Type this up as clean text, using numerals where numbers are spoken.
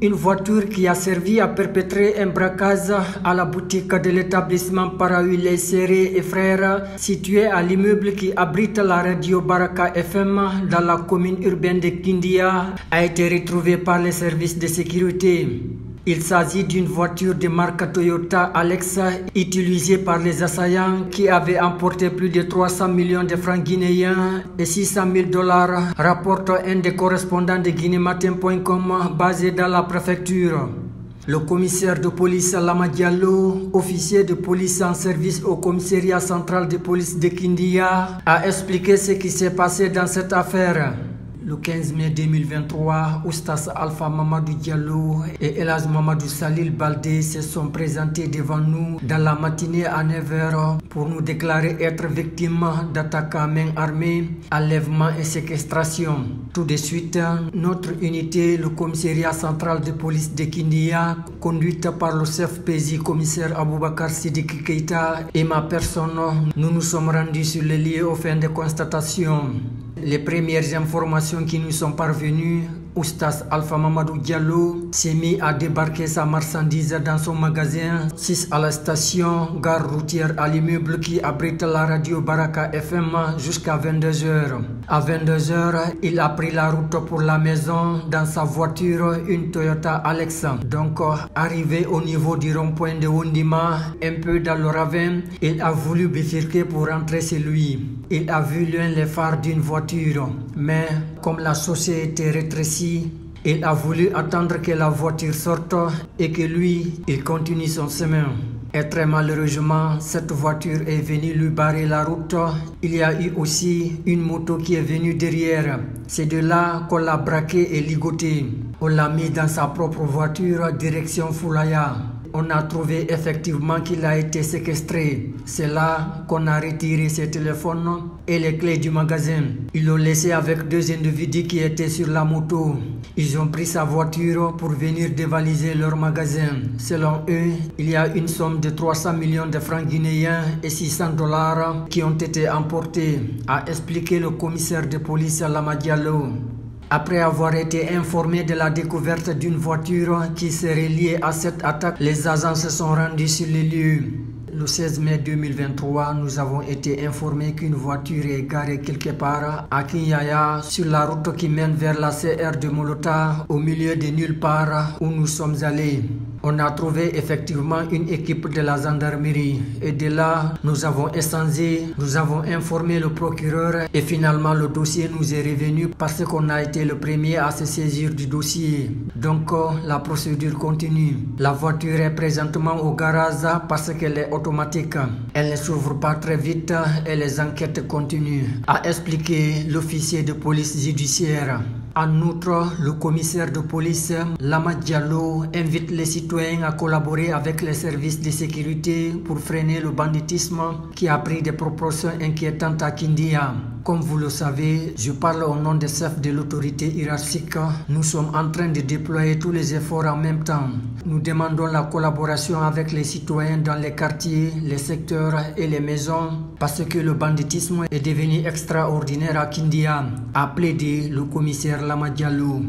une voiture qui a servi à perpétrer un braquage à la boutique de l'établissement Parahuile Serré et Frères, situé à l'immeuble qui abrite la radio Baraka FM dans la commune urbaine de Kindia, a été retrouvée par les services de sécurité. Il s'agit d'une voiture de marque Toyota Alexa utilisée par les assaillants qui avait emporté plus de 300 millions de francs guinéens et 600 000 $, rapporte un des correspondants de guinématin.com basé dans la préfecture. Le commissaire de police Lama Diallo, officier de police en service au commissariat central de police de Kindia, a expliqué ce qui s'est passé dans cette affaire. Le 15 mai 2023, Oustas Alpha Mamadou Diallo et Elhaj Mamadou Salil Baldé se sont présentés devant nous dans la matinée à 9h pour nous déclarer être victimes d'attaques à main armée, enlèvement et séquestration. Tout de suite, notre unité, le commissariat central de police de Kindia, conduite par le chef PJ commissaire Aboubakar Sidiki Keita et ma personne, nous nous sommes rendus sur les lieux aux fins de constatation. Les premières informations qui nous sont parvenues, Oustas Alpha Mamadou Diallo s'est mis à débarquer sa marchandise dans son magasin 6 à la station gare routière à l'immeuble qui abrite la radio Baraka FM jusqu'à 22h. À 22h, il a pris la route pour la maison dans sa voiture, une Toyota Alexa. Donc, arrivé au niveau du rond-point de Wondima, un peu dans le ravin, il a voulu bifurquer pour rentrer chez lui. Il a vu loin les phares d'une voiture, mais comme la chaussée était rétrécie, il a voulu attendre que la voiture sorte et que lui, il continue son chemin. Et très malheureusement, cette voiture est venue lui barrer la route. Il y a eu aussi une moto qui est venue derrière. C'est de là qu'on l'a braqué et ligoté. On l'a mis dans sa propre voiture direction Foulaya. On a trouvé effectivement qu'il a été séquestré. C'est là qu'on a retiré ses téléphones et les clés du magasin. Ils l'ont laissé avec 2 individus qui étaient sur la moto. Ils ont pris sa voiture pour venir dévaliser leur magasin. Selon eux, il y a une somme de 300 millions de francs guinéens et 600 $ qui ont été emportés, a expliqué le commissaire de police Lama Diallo. Après avoir été informé de la découverte d'une voiture qui serait liée à cette attaque, les agents se sont rendus sur les lieux. Le 16 mai 2023, nous avons été informés qu'une voiture est garée quelque part à Kinyaya sur la route qui mène vers la CR de Molota, au milieu de nulle part où nous sommes allés. On a trouvé effectivement une équipe de la gendarmerie et de là, nous avons échangé, nous avons informé le procureur et finalement le dossier nous est revenu parce qu'on a été le premier à se saisir du dossier. Donc la procédure continue. La voiture est présentement au garage parce qu'elle est automatique. Elle ne s'ouvre pas très vite et les enquêtes continuent, a expliqué l'officier de police judiciaire. En outre, le commissaire de police Lama Diallo invite les citoyens à collaborer avec les services de sécurité pour freiner le banditisme qui a pris des proportions inquiétantes à Kindia. Comme vous le savez, je parle au nom des chefs de l'autorité hiérarchique. Nous sommes en train de déployer tous les efforts en même temps. Nous demandons la collaboration avec les citoyens dans les quartiers, les secteurs et les maisons parce que le banditisme est devenu extraordinaire à Kindia, a plaidé le commissaire Lama Diallo.